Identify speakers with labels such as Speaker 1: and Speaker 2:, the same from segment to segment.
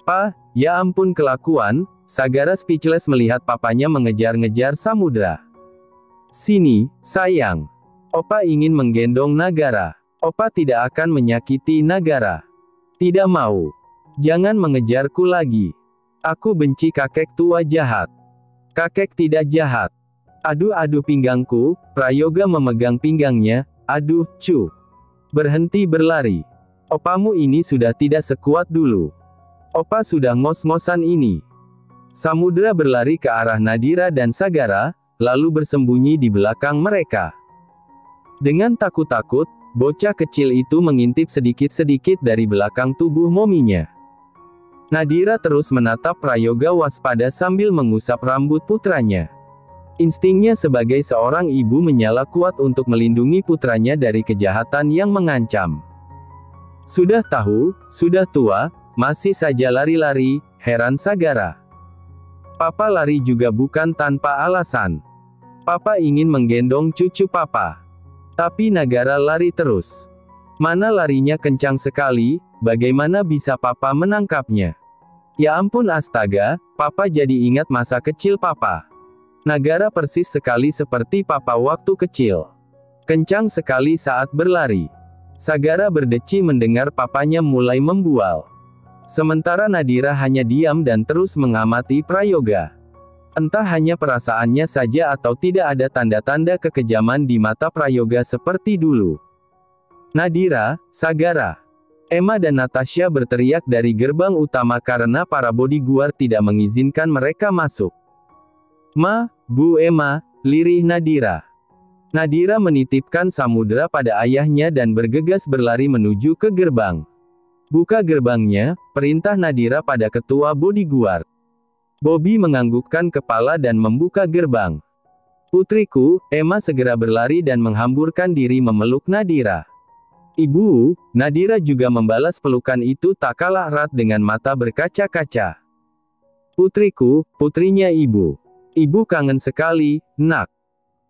Speaker 1: Papa, ya ampun kelakuan. Sagara speechless melihat papanya mengejar-ngejar Samudra. Sini, sayang. Opa ingin menggendong Nagara. Opa tidak akan menyakiti Nagara. Tidak mau. Jangan mengejarku lagi. Aku benci kakek tua jahat. Kakek tidak jahat. Aduh pinggangku. Prayoga memegang pinggangnya. Aduh, cu. Berhenti berlari. Opamu ini sudah tidak sekuat dulu. Opa sudah ngos-ngosan ini. Samudra berlari ke arah Nadira dan Sagara, lalu bersembunyi di belakang mereka. Dengan takut-takut, bocah kecil itu mengintip sedikit-sedikit dari belakang tubuh mominya. Nadira terus menatap Prayoga waspada sambil mengusap rambut putranya. Instingnya sebagai seorang ibu menyala kuat untuk melindungi putranya dari kejahatan yang mengancam. Sudah tahu, sudah tua, masih saja lari-lari, heran Sagara. Papa lari juga bukan tanpa alasan. Papa ingin menggendong cucu papa. Tapi Nagara lari terus. Mana larinya kencang sekali, bagaimana bisa papa menangkapnya? Ya ampun astaga, papa jadi ingat masa kecil papa. Nagara persis sekali seperti papa waktu kecil. Kencang sekali saat berlari. Sagara berdeci mendengar papanya mulai membual. Sementara Nadira hanya diam dan terus mengamati Prayoga. Entah hanya perasaannya saja atau tidak ada tanda-tanda kekejaman di mata Prayoga seperti dulu. Nadira, Sagara, Emma dan Natasha berteriak dari gerbang utama karena para bodyguard tidak mengizinkan mereka masuk. Ma, Bu Emma, lirih Nadira. Nadira menitipkan Samudra pada ayahnya dan bergegas berlari menuju ke gerbang. Buka gerbangnya, perintah Nadira pada ketua bodyguard. Bobby menganggukkan kepala dan membuka gerbang. Putriku, Emma segera berlari dan menghamburkan diri memeluk Nadira. Ibu, Nadira juga membalas pelukan itu tak kalah erat dengan mata berkaca-kaca. Putriku, putrinya ibu. Ibu kangen sekali, nak.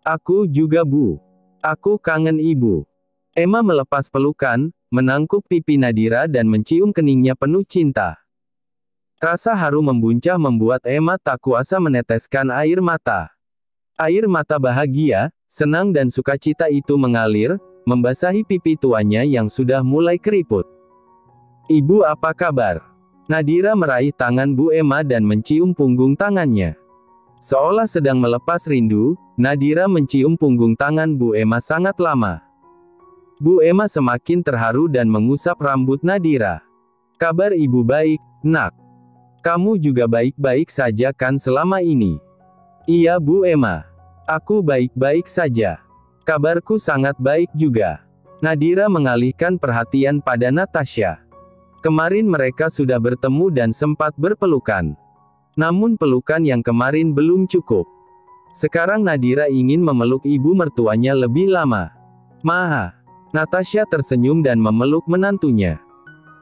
Speaker 1: Aku juga bu. Aku kangen ibu. Emma melepas pelukan, menangkup pipi Nadira dan mencium keningnya penuh cinta. Rasa haru membuncah membuat Emma tak kuasa meneteskan air mata. Air mata bahagia, senang dan sukacita itu mengalir, membasahi pipi tuanya yang sudah mulai keriput. Ibu apa kabar? Nadira meraih tangan Bu Emma dan mencium punggung tangannya. Seolah sedang melepas rindu, Nadira mencium punggung tangan Bu Emma sangat lama. Bu Emma semakin terharu dan mengusap rambut Nadira. Kabar ibu baik, nak. Kamu juga baik-baik saja kan selama ini? Iya Bu Emma. Aku baik-baik saja. Kabarku sangat baik juga. Nadira mengalihkan perhatian pada Natasha. Kemarin mereka sudah bertemu dan sempat berpelukan. Namun pelukan yang kemarin belum cukup. Sekarang Nadira ingin memeluk ibu mertuanya lebih lama. Maha. Natasha tersenyum dan memeluk menantunya.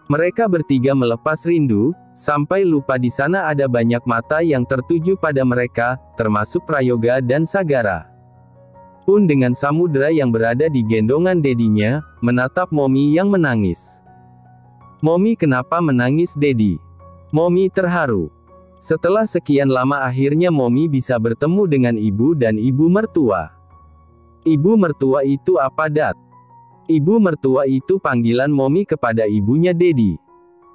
Speaker 1: Mereka bertiga melepas rindu, sampai lupa di sana ada banyak mata yang tertuju pada mereka, termasuk Prayoga dan Sagara. Pun dengan Samudra yang berada di gendongan dedinya, menatap Momi yang menangis. Momi kenapa menangis Dedi? Momi terharu. Setelah sekian lama akhirnya Momi bisa bertemu dengan ibu dan ibu mertua. Ibu mertua itu apa Dat? Ibu mertua itu panggilan Momi kepada ibunya Dedi.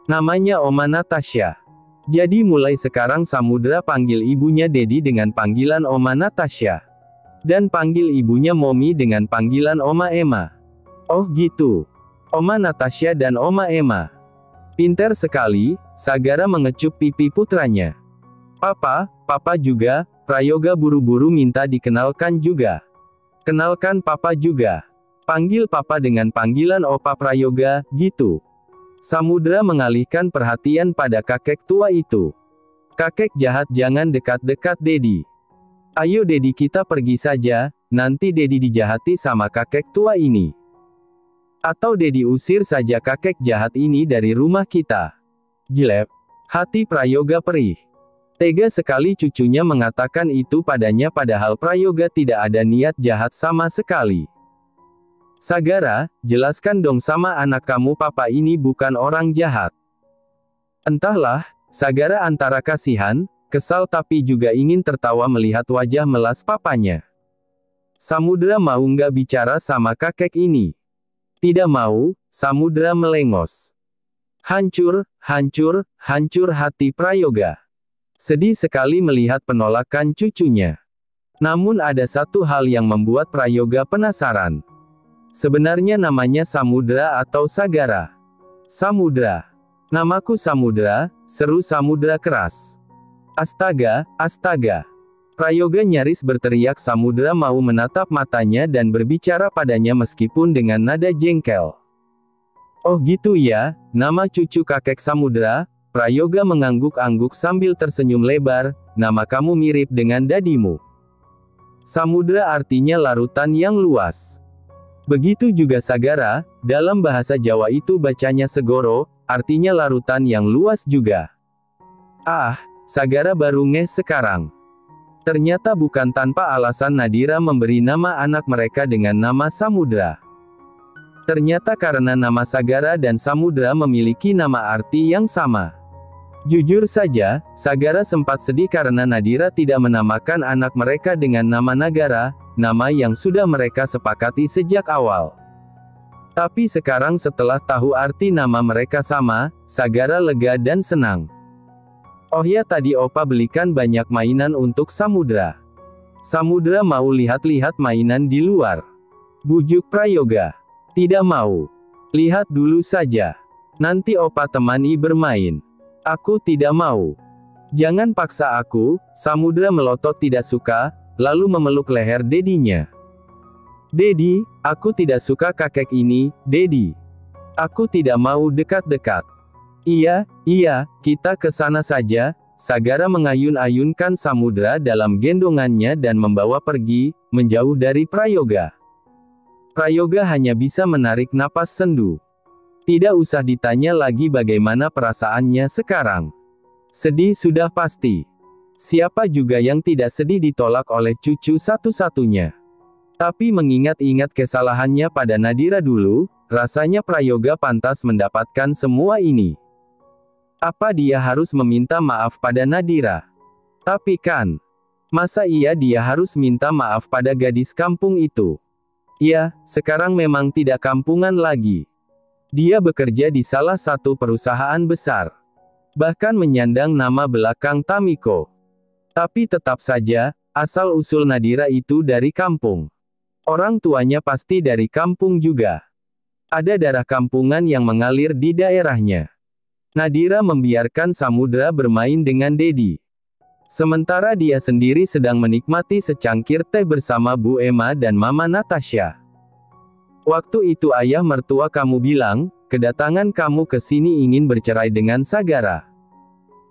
Speaker 1: Namanya Oma Natasha. Jadi mulai sekarang Samudra panggil ibunya Dedi dengan panggilan Oma Natasha. Dan panggil ibunya Momi dengan panggilan Oma Emma. Oh gitu. Oma Natasha dan Oma Emma. Pinter sekali, Sagara mengecup pipi putranya. Papa juga, Prayoga buru-buru minta dikenalkan juga. Kenalkan papa juga. Panggil papa dengan panggilan Opa Prayoga, gitu. Samudra mengalihkan perhatian pada kakek tua itu. Kakek jahat jangan dekat-dekat Dedi. Ayo Dedi kita pergi saja, nanti Dedi dijahati sama kakek tua ini. Atau Dedi usir saja kakek jahat ini dari rumah kita. Jelek. Hati Prayoga perih. Tega sekali cucunya mengatakan itu padanya padahal Prayoga tidak ada niat jahat sama sekali. Sagara, jelaskan dong sama anak kamu papa ini bukan orang jahat. Entahlah, Sagara antara kasihan, kesal tapi juga ingin tertawa melihat wajah melas papanya. Samudra mau nggak bicara sama kakek ini? Tidak mau, Samudra melengos. Hancur, hancur, hancur hati Prayoga. Sedih sekali melihat penolakan cucunya. Namun ada satu hal yang membuat Prayoga penasaran. Sebenarnya namanya Samudra atau Sagara? Samudra. Namaku Samudra, seru Samudra keras. Astaga, astaga. Prayoga nyaris berteriak. Samudra mau menatap matanya dan berbicara padanya meskipun dengan nada jengkel. Oh gitu ya, nama cucu kakek Samudra. Prayoga mengangguk-angguk sambil tersenyum lebar. Nama kamu mirip dengan dadimu. Samudra artinya lautan yang luas. Begitu juga Sagara, dalam bahasa Jawa itu bacanya segoro, artinya lautan yang luas juga. Ah, Sagara baru ngeh sekarang. Ternyata bukan tanpa alasan Nadira memberi nama anak mereka dengan nama Samudra. Ternyata karena nama Sagara dan Samudra memiliki nama arti yang sama. Jujur saja, Sagara sempat sedih karena Nadira tidak menamakan anak mereka dengan nama Nagara, nama yang sudah mereka sepakati sejak awal. Tapi sekarang setelah tahu arti nama mereka sama, Sagara lega dan senang. Oh ya, tadi Opa belikan banyak mainan untuk Samudra. Samudra mau lihat-lihat mainan di luar. Bujuk Prayoga. Tidak mau. Lihat dulu saja. Nanti Opa temani bermain. Aku tidak mau. Jangan paksa aku, Samudra melotot tidak suka, lalu memeluk leher dedinya. Dedi, aku tidak suka kakek ini, Dedi. Aku tidak mau dekat-dekat. Iya, kita ke sana saja. Sagara mengayun-ayunkan Samudra dalam gendongannya dan membawa pergi, menjauh dari Prayoga. Prayoga hanya bisa menarik napas sendu. Tidak usah ditanya lagi bagaimana perasaannya sekarang. Sedih sudah pasti. Siapa juga yang tidak sedih ditolak oleh cucu satu-satunya. Tapi mengingat-ingat kesalahannya pada Nadira dulu, rasanya Prayoga pantas mendapatkan semua ini. Apa dia harus meminta maaf pada Nadira? Tapi kan, masa iya dia harus minta maaf pada gadis kampung itu? Ya, sekarang memang tidak kampungan lagi. Dia bekerja di salah satu perusahaan besar. Bahkan menyandang nama belakang Tamiko. Tapi tetap saja, asal-usul Nadira itu dari kampung. Orang tuanya pasti dari kampung juga. Ada darah kampungan yang mengalir di daerahnya. Nadira membiarkan Samudra bermain dengan Dedi. Sementara dia sendiri sedang menikmati secangkir teh bersama Bu Emma dan Mama Natasha. Waktu itu ayah mertua kamu bilang, kedatangan kamu ke sini ingin bercerai dengan Sagara.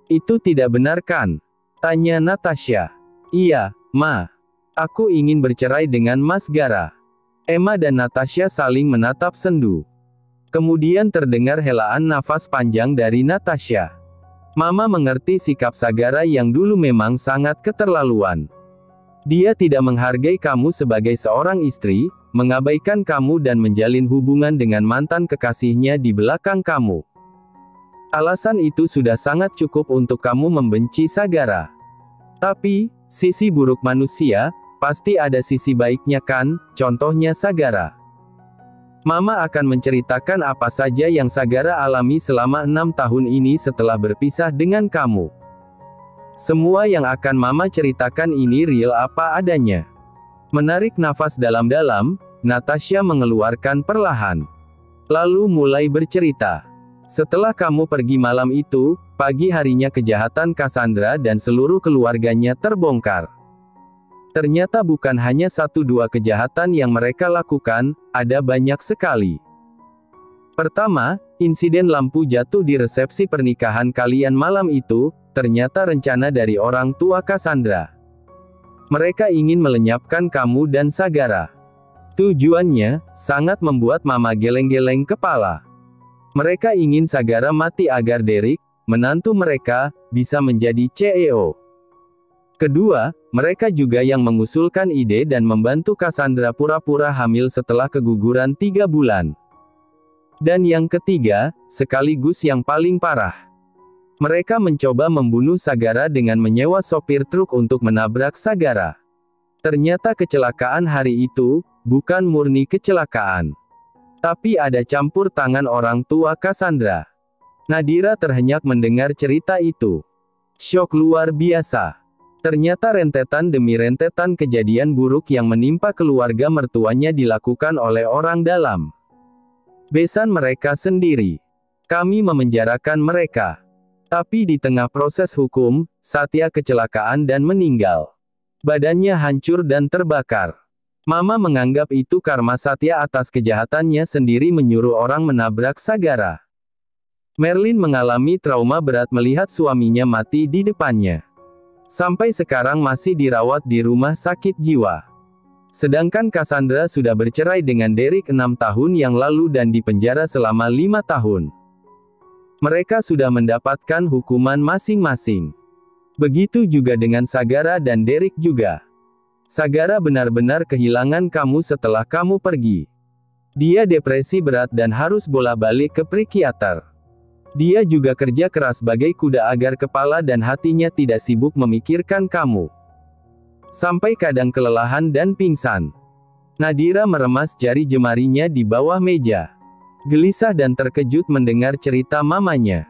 Speaker 1: Itu tidak benar kan? Tanya Natasha. Iya, Ma. Aku ingin bercerai dengan Mas Gara. Emma dan Natasha saling menatap sendu. Kemudian terdengar helaan nafas panjang dari Natasha. Mama mengerti sikap Sagara yang dulu memang sangat keterlaluan. Dia tidak menghargai kamu sebagai seorang istri, mengabaikan kamu dan menjalin hubungan dengan mantan kekasihnya di belakang kamu. Alasan itu sudah sangat cukup untuk kamu membenci Sagara. Tapi, sisi buruk manusia, pasti ada sisi baiknya kan, contohnya Sagara. Mama akan menceritakan apa saja yang Sagara alami selama 6 tahun ini setelah berpisah dengan kamu. Semua yang akan Mama ceritakan ini real apa adanya. Menarik nafas dalam-dalam, Natasha mengeluarkan perlahan. Lalu mulai bercerita. Setelah kamu pergi malam itu, pagi harinya kejahatan Cassandra dan seluruh keluarganya terbongkar. Ternyata bukan hanya 1-2 kejahatan yang mereka lakukan, ada banyak sekali. Pertama, insiden lampu jatuh di resepsi pernikahan kalian malam itu, ternyata rencana dari orang tua Cassandra. Mereka ingin melenyapkan kamu dan Sagara. Tujuannya, sangat membuat Mama geleng-geleng kepala. Mereka ingin Sagara mati agar Derek, menantu mereka, bisa menjadi CEO. Kedua, mereka juga yang mengusulkan ide dan membantu Cassandra pura-pura hamil setelah keguguran 3 bulan. Dan yang ketiga, sekaligus yang paling parah. Mereka mencoba membunuh Sagara dengan menyewa sopir truk untuk menabrak Sagara. Ternyata kecelakaan hari itu bukan murni kecelakaan, tapi ada campur tangan orang tua Cassandra. Nadira terhenyak mendengar cerita itu. Syok luar biasa. Ternyata rentetan demi rentetan kejadian buruk yang menimpa keluarga mertuanya dilakukan oleh orang dalam. Besan mereka sendiri. Kami memenjarakan mereka. Tapi di tengah proses hukum, Satya kecelakaan dan meninggal. Badannya hancur dan terbakar. Mama menganggap itu karma Satya atas kejahatannya sendiri menyuruh orang menabrak Sagara. Merlin mengalami trauma berat melihat suaminya mati di depannya. Sampai sekarang masih dirawat di rumah sakit jiwa. Sedangkan Cassandra sudah bercerai dengan Derek 6 tahun yang lalu dan dipenjara selama 5 tahun. Mereka sudah mendapatkan hukuman masing-masing. Begitu juga dengan Sagara dan Derek juga. Sagara benar-benar kehilangan kamu setelah kamu pergi. Dia depresi berat dan harus bolak-balik ke psikiater. Dia juga kerja keras bagai kuda agar kepala dan hatinya tidak sibuk memikirkan kamu. Sampai kadang kelelahan dan pingsan. Nadira meremas jari jemarinya di bawah meja. Gelisah dan terkejut mendengar cerita mamanya.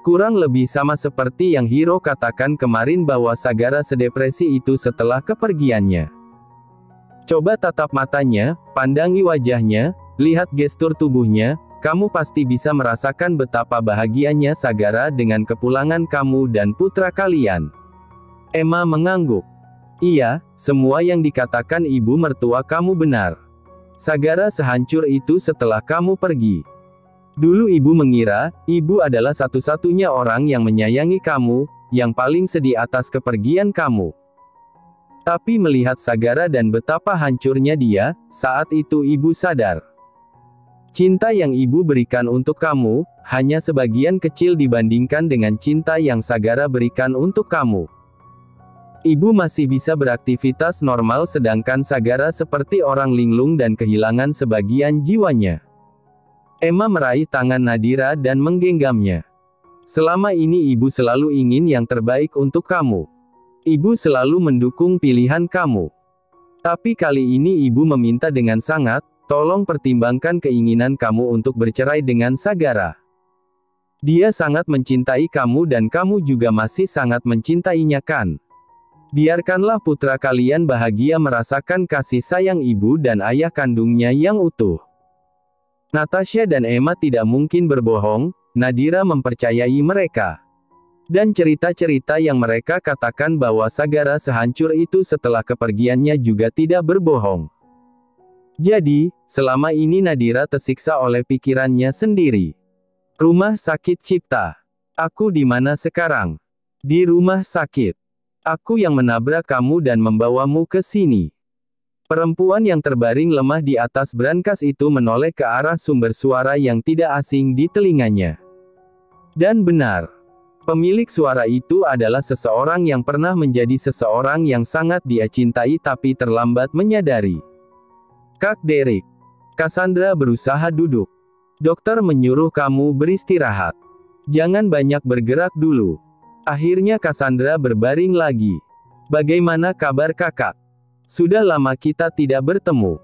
Speaker 1: Kurang lebih sama seperti yang Hiro katakan kemarin bahwa Sagara sedepresi itu setelah kepergiannya. Coba tatap matanya, pandangi wajahnya, lihat gestur tubuhnya, kamu pasti bisa merasakan betapa bahagianya Sagara dengan kepulangan kamu dan putra kalian. Emma mengangguk. Iya, semua yang dikatakan ibu mertua kamu benar. Sagara sehancur itu setelah kamu pergi. Dulu ibu mengira, ibu adalah satu-satunya orang yang menyayangi kamu, yang paling sedih atas kepergian kamu. Tapi melihat Sagara dan betapa hancurnya dia, saat itu ibu sadar. Cinta yang ibu berikan untuk kamu, hanya sebagian kecil dibandingkan dengan cinta yang Sagara berikan untuk kamu. Ibu masih bisa beraktivitas normal sedangkan Sagara seperti orang linglung dan kehilangan sebagian jiwanya. Emma meraih tangan Nadira dan menggenggamnya. Selama ini ibu selalu ingin yang terbaik untuk kamu. Ibu selalu mendukung pilihan kamu. Tapi kali ini ibu meminta dengan sangat, tolong pertimbangkan keinginan kamu untuk bercerai dengan Sagara. Dia sangat mencintai kamu dan kamu juga masih sangat mencintainya kan? Biarkanlah putra kalian bahagia merasakan kasih sayang ibu dan ayah kandungnya yang utuh. Natasha dan Emma tidak mungkin berbohong, Nadira mempercayai mereka. Dan cerita-cerita yang mereka katakan bahwa Sagara sehancur itu setelah kepergiannya juga tidak berbohong. Jadi, selama ini Nadira tersiksa oleh pikirannya sendiri. Rumah sakit cipta. Aku di mana sekarang? Di rumah sakit. Aku yang menabrak kamu dan membawamu ke sini. Perempuan yang terbaring lemah di atas brankas itu menoleh ke arah sumber suara yang tidak asing di telinganya. Dan benar. Pemilik suara itu adalah seseorang yang pernah menjadi seseorang yang sangat dia cintai tapi terlambat menyadari. Kak Derek. Cassandra berusaha duduk. Dokter menyuruh kamu beristirahat. Jangan banyak bergerak dulu. Akhirnya Cassandra berbaring lagi. Bagaimana kabar kakak? Sudah lama kita tidak bertemu.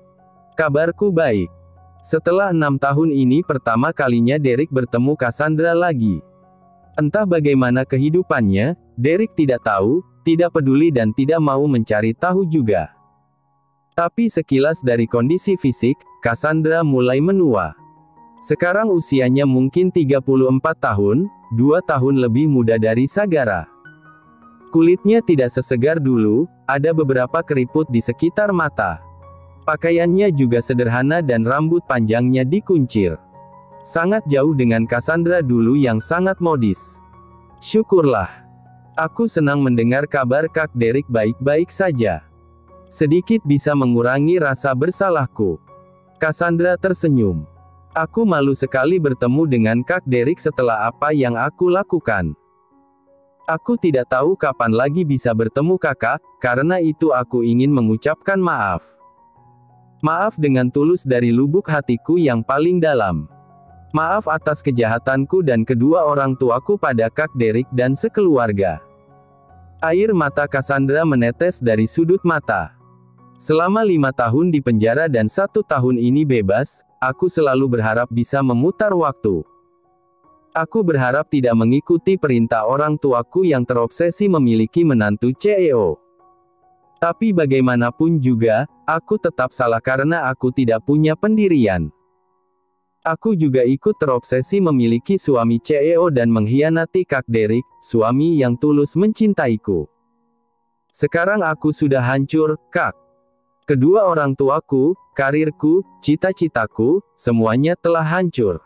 Speaker 1: Kabarku baik. Setelah 6 tahun ini pertama kalinya Derek bertemu Cassandra lagi. Entah bagaimana kehidupannya, Derek tidak tahu, tidak peduli dan tidak mau mencari tahu juga. Tapi sekilas dari kondisi fisik, Cassandra mulai menua. Sekarang usianya mungkin 34 tahun, 2 tahun lebih muda dari Sagara. Kulitnya tidak sesegar dulu, ada beberapa keriput di sekitar mata. Pakaiannya juga sederhana dan rambut panjangnya dikuncir. Sangat jauh dengan Cassandra dulu yang sangat modis. Syukurlah. Aku senang mendengar kabar Kak Derek baik-baik saja. Sedikit bisa mengurangi rasa bersalahku. Cassandra tersenyum. Aku malu sekali bertemu dengan Kak Derek setelah apa yang aku lakukan. Aku tidak tahu kapan lagi bisa bertemu kakak, karena itu aku ingin mengucapkan maaf. Maaf dengan tulus dari lubuk hatiku yang paling dalam. Maaf atas kejahatanku dan kedua orang tuaku pada Kak Derek dan sekeluarga. Air mata Cassandra menetes dari sudut mata. Selama 5 tahun di penjara dan 1 tahun ini bebas, aku selalu berharap bisa memutar waktu. Aku berharap tidak mengikuti perintah orang tuaku yang terobsesi memiliki menantu CEO. Tapi bagaimanapun juga, aku tetap salah karena aku tidak punya pendirian. Aku juga ikut terobsesi memiliki suami CEO dan mengkhianati Kak Derek, suami yang tulus mencintaiku. Sekarang aku sudah hancur, Kak. Kedua orang tuaku, karirku, cita-citaku, semuanya telah hancur.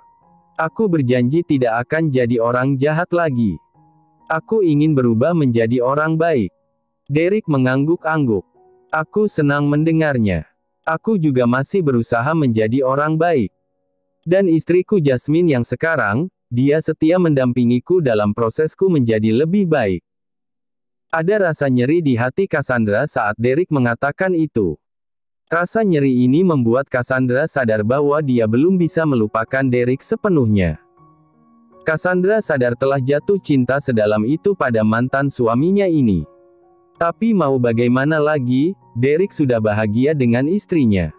Speaker 1: Aku berjanji tidak akan jadi orang jahat lagi. Aku ingin berubah menjadi orang baik. Derek mengangguk-angguk. Aku senang mendengarnya. Aku juga masih berusaha menjadi orang baik. Dan istriku Jasmine yang sekarang, dia setia mendampingiku dalam prosesku menjadi lebih baik. Ada rasa nyeri di hati Cassandra saat Derek mengatakan itu. Rasa nyeri ini membuat Cassandra sadar bahwa dia belum bisa melupakan Derek sepenuhnya. Cassandra sadar telah jatuh cinta sedalam itu pada mantan suaminya ini. Tapi mau bagaimana lagi, Derek sudah bahagia dengan istrinya.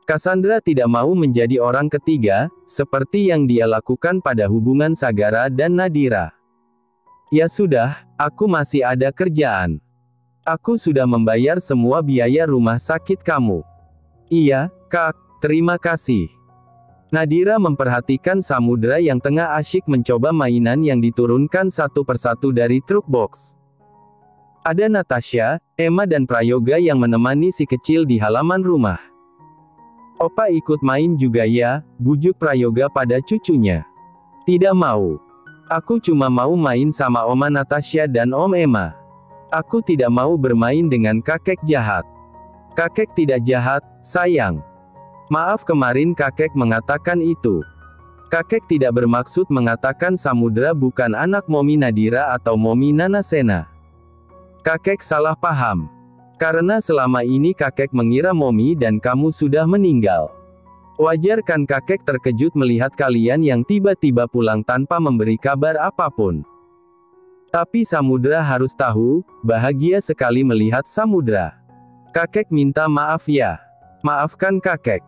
Speaker 1: Cassandra tidak mau menjadi orang ketiga, seperti yang dia lakukan pada hubungan Sagara dan Nadira. Ya sudah, aku masih ada kerjaan. Aku sudah membayar semua biaya rumah sakit kamu. Iya, Kak, terima kasih. Nadira memperhatikan Samudra yang tengah asyik mencoba mainan yang diturunkan satu persatu dari truk box. Ada Natasha, Emma dan Prayoga yang menemani si kecil di halaman rumah. Opa ikut main juga ya, bujuk Prayoga pada cucunya. Tidak mau. Aku cuma mau main sama Oma Natasha dan Om Emma. Aku tidak mau bermain dengan kakek jahat. Kakek tidak jahat, sayang. Maaf kemarin kakek mengatakan itu. Kakek tidak bermaksud mengatakan Samudra bukan anak Momi Nadira atau Momi Nanasena. Kakek salah paham. Karena selama ini kakek mengira Momi dan kamu sudah meninggal. Wajar kan kakek terkejut melihat kalian yang tiba-tiba pulang tanpa memberi kabar apapun. Tapi Samudra harus tahu, bahagia sekali melihat Samudra. Kakek minta maaf ya. Maafkan kakek.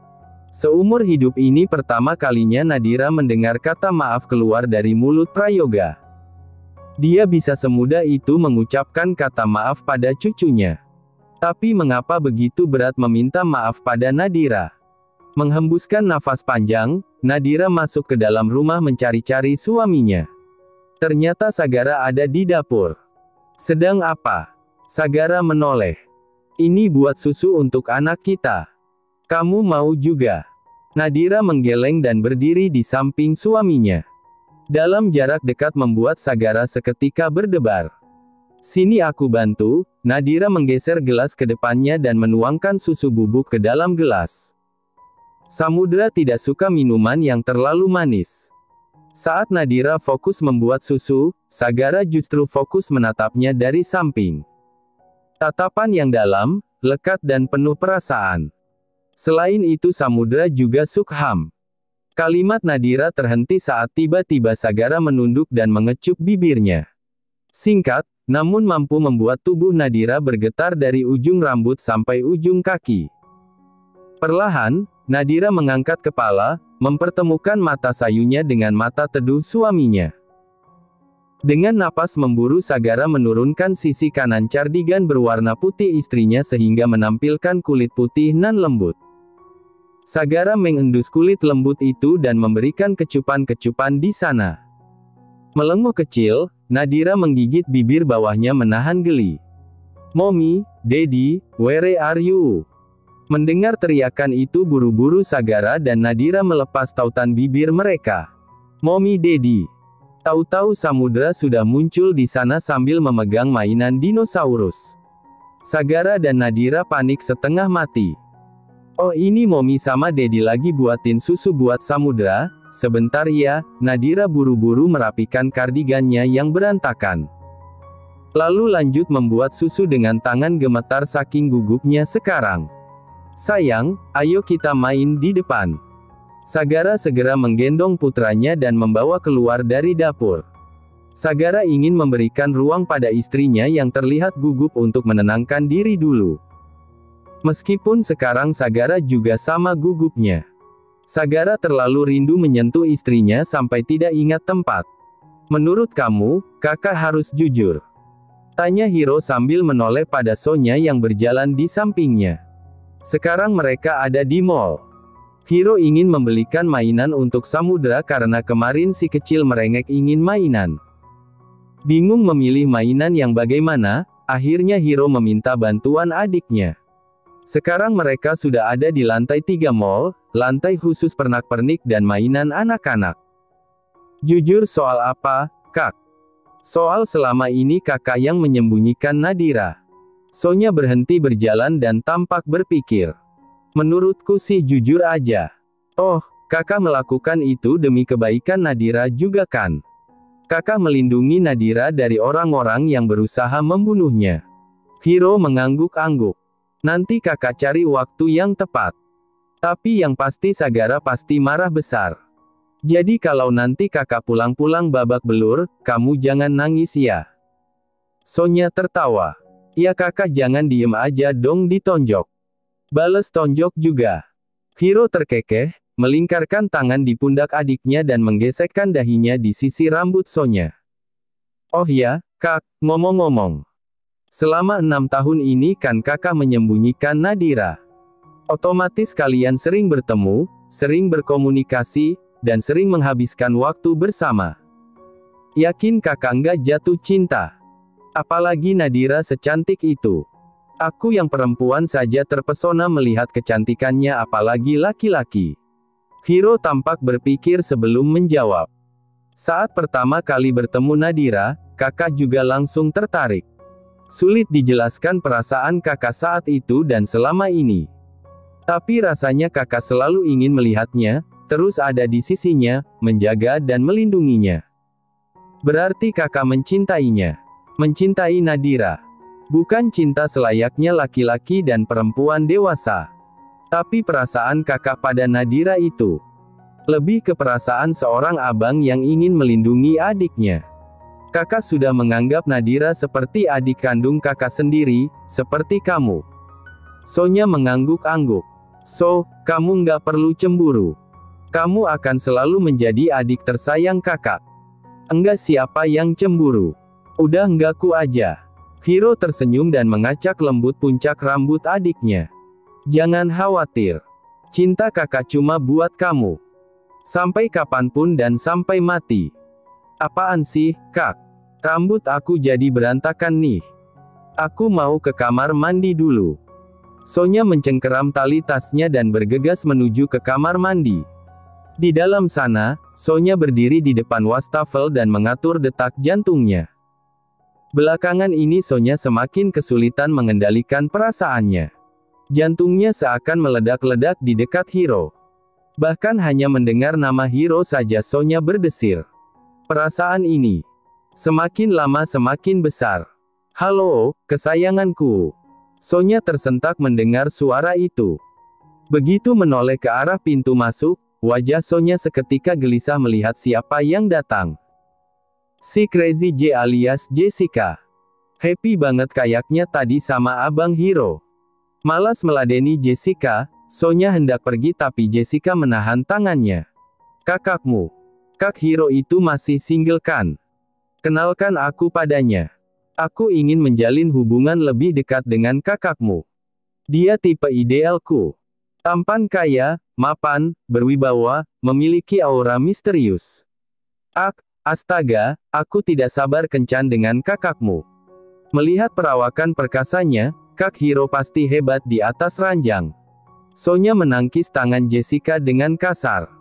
Speaker 1: Seumur hidup ini pertama kalinya Nadira mendengar kata maaf keluar dari mulut Prayoga. Dia bisa semudah itu mengucapkan kata maaf pada cucunya. Tapi mengapa begitu berat meminta maaf pada Nadira? Menghembuskan nafas panjang, Nadira masuk ke dalam rumah mencari-cari suaminya. Ternyata Sagara ada di dapur. Sedang apa? Sagara menoleh. Ini buat susu untuk anak kita. Kamu mau juga? Nadira menggeleng dan berdiri di samping suaminya. Dalam jarak dekat membuat Sagara seketika berdebar. Sini aku bantu. Nadira menggeser gelas ke depannya dan menuangkan susu bubuk ke dalam gelas. Samudra tidak suka minuman yang terlalu manis. Saat Nadira fokus membuat susu, Sagara justru fokus menatapnya dari samping. Tatapan yang dalam, lekat dan penuh perasaan. Selain itu Samudra juga sukham. Kalimat Nadira terhenti saat tiba-tiba Sagara menunduk dan mengecup bibirnya. Singkat, namun mampu membuat tubuh Nadira bergetar dari ujung rambut sampai ujung kaki. Perlahan, Nadira mengangkat kepala, mempertemukan mata sayunya dengan mata teduh suaminya. Dengan napas memburu Sagara menurunkan sisi kanan cardigan berwarna putih istrinya sehingga menampilkan kulit putih nan lembut. Sagara mengendus kulit lembut itu dan memberikan kecupan-kecupan di sana. Melenguh kecil, Nadira menggigit bibir bawahnya menahan geli. Mommy, Daddy, where are you? Mendengar teriakan itu buru-buru Sagara dan Nadira melepas tautan bibir mereka. Mommy Daddy. Tahu-tahu Samudra sudah muncul di sana sambil memegang mainan dinosaurus. Sagara dan Nadira panik setengah mati. Oh ini Mommy sama Daddy lagi buatin susu buat Samudra. Sebentar ya, Nadira buru-buru merapikan kardigannya yang berantakan. Lalu lanjut membuat susu dengan tangan gemetar saking gugupnya sekarang. Sayang, ayo kita main di depan. Sagara segera menggendong putranya dan membawa keluar dari dapur. Sagara ingin memberikan ruang pada istrinya yang terlihat gugup untuk menenangkan diri dulu. Meskipun sekarang Sagara juga sama gugupnya. Sagara terlalu rindu menyentuh istrinya sampai tidak ingat tempat. Menurut kamu, kakak harus jujur? Tanya Hiro sambil menoleh pada Sonya yang berjalan di sampingnya. Sekarang mereka ada di mall. Hiro ingin membelikan mainan untuk Samudra karena kemarin si kecil merengek ingin mainan. Bingung memilih mainan yang bagaimana, akhirnya Hiro meminta bantuan adiknya. Sekarang mereka sudah ada di lantai 3 mall, lantai khusus pernak-pernik dan mainan anak-anak. Jujur soal apa, Kak? Soal selama ini kakak yang menyembunyikan Nadira. Sonya berhenti berjalan dan tampak berpikir. Menurutku sih jujur aja. Oh, kakak melakukan itu demi kebaikan Nadira juga kan? Kakak melindungi Nadira dari orang-orang yang berusaha membunuhnya. Hiro mengangguk-angguk. Nanti kakak cari waktu yang tepat. Tapi yang pasti Sagara pasti marah besar. Jadi kalau nanti kakak pulang-pulang babak belur, kamu jangan nangis ya. Sonya tertawa. Ya kakak jangan diem aja dong ditonjok. Bales tonjok juga. Hiro terkekeh, melingkarkan tangan di pundak adiknya dan menggesekkan dahinya di sisi rambut Sonya. Oh ya, Kak, ngomong-ngomong. Selama 6 tahun ini kan kakak menyembunyikan Nadira. Otomatis kalian sering bertemu, sering berkomunikasi, dan sering menghabiskan waktu bersama. Yakin kakak nggak jatuh cinta? Apalagi Nadira secantik itu. Aku yang perempuan saja terpesona melihat kecantikannya apalagi laki-laki. Hiro tampak berpikir sebelum menjawab. Saat pertama kali bertemu Nadira, kakak juga langsung tertarik. Sulit dijelaskan perasaan kakak saat itu dan selama ini. Tapi rasanya kakak selalu ingin melihatnya, terus ada di sisinya, menjaga dan melindunginya. Berarti kakak mencintainya. Mencintai Nadira. Bukan cinta selayaknya laki-laki dan perempuan dewasa. Tapi perasaan kakak pada Nadira itu. Lebih ke perasaan seorang abang yang ingin melindungi adiknya. Kakak sudah menganggap Nadira seperti adik kandung kakak sendiri, seperti kamu. Sonya mengangguk-angguk. So, kamu nggak perlu cemburu. Kamu akan selalu menjadi adik tersayang kakak. Enggak siapa yang cemburu. Udah enggakku aja. Hiro tersenyum dan mengacak lembut puncak rambut adiknya. Jangan khawatir. Cinta kakak cuma buat kamu. Sampai kapanpun dan sampai mati. Apaan sih, Kak? Rambut aku jadi berantakan nih. Aku mau ke kamar mandi dulu. Sonya mencengkeram tali tasnya dan bergegas menuju ke kamar mandi. Di dalam sana, Sonya berdiri di depan wastafel dan mengatur detak jantungnya. Belakangan ini Sonya semakin kesulitan mengendalikan perasaannya. Jantungnya seakan meledak-ledak di dekat Hiro. Bahkan hanya mendengar nama Hiro saja Sonya berdesir. Perasaan ini semakin lama semakin besar. Halo, kesayanganku. Sonya tersentak mendengar suara itu. Begitu menoleh ke arah pintu masuk, wajah Sonya seketika gelisah melihat siapa yang datang. Si Crazy J alias Jessica. Happy banget kayaknya tadi sama Abang Hiro. Malas meladeni Jessica, Sonya hendak pergi tapi Jessica menahan tangannya. Kakakmu. Kak Hiro itu masih single kan? Kenalkan aku padanya. Aku ingin menjalin hubungan lebih dekat dengan kakakmu. Dia tipe idealku. Tampan kaya, mapan, berwibawa, memiliki aura misterius. Astaga, aku tidak sabar kencan dengan kakakmu. Melihat perawakan perkasanya, Kak Hiro pasti hebat di atas ranjang. Sonya menangkis tangan Jessica dengan kasar.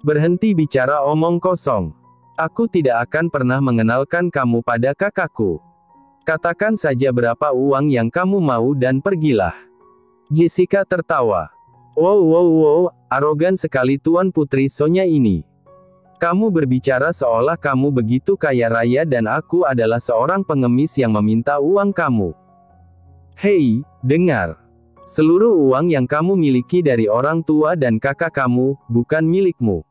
Speaker 1: Berhenti bicara omong kosong. Aku tidak akan pernah mengenalkan kamu pada kakakku. Katakan saja berapa uang yang kamu mau dan pergilah. Jessica tertawa. Wow, arogan sekali Tuan Putri Sonya ini. Kamu berbicara seolah kamu begitu kaya raya dan aku adalah seorang pengemis yang meminta uang kamu. Hei, dengar. Seluruh uang yang kamu miliki dari orang tua dan kakak kamu, bukan milikmu.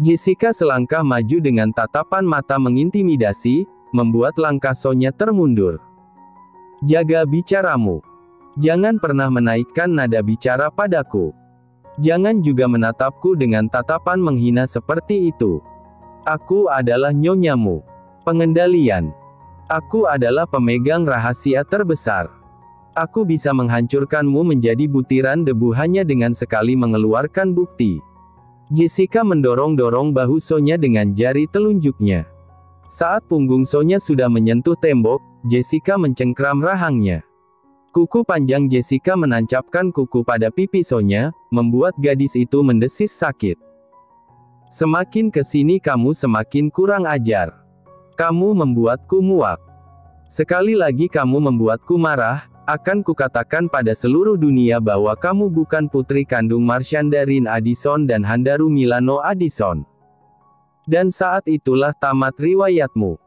Speaker 1: Jessica selangkah maju dengan tatapan mata mengintimidasi, membuat langkah Sonya termundur. Jaga bicaramu. Jangan pernah menaikkan nada bicara padaku. Jangan juga menatapku dengan tatapan menghina seperti itu. Aku adalah nyonyamu. Pengendalian. Aku adalah pemegang rahasia terbesar. Aku bisa menghancurkanmu menjadi butiran debu hanya dengan sekali mengeluarkan bukti. Jessica mendorong-dorong bahu Sonya dengan jari telunjuknya. Saat punggung Sonya sudah menyentuh tembok, Jessica mencengkram rahangnya. Kuku panjang Jessica menancapkan kuku pada pipi Sonya, membuat gadis itu mendesis sakit. Semakin kesini kamu semakin kurang ajar. Kamu membuatku muak. Sekali lagi kamu membuatku marah, akan kukatakan pada seluruh dunia bahwa kamu bukan putri kandung Marshanda Rin Addison dan Handaru Milano Addison. Dan saat itulah tamat riwayatmu.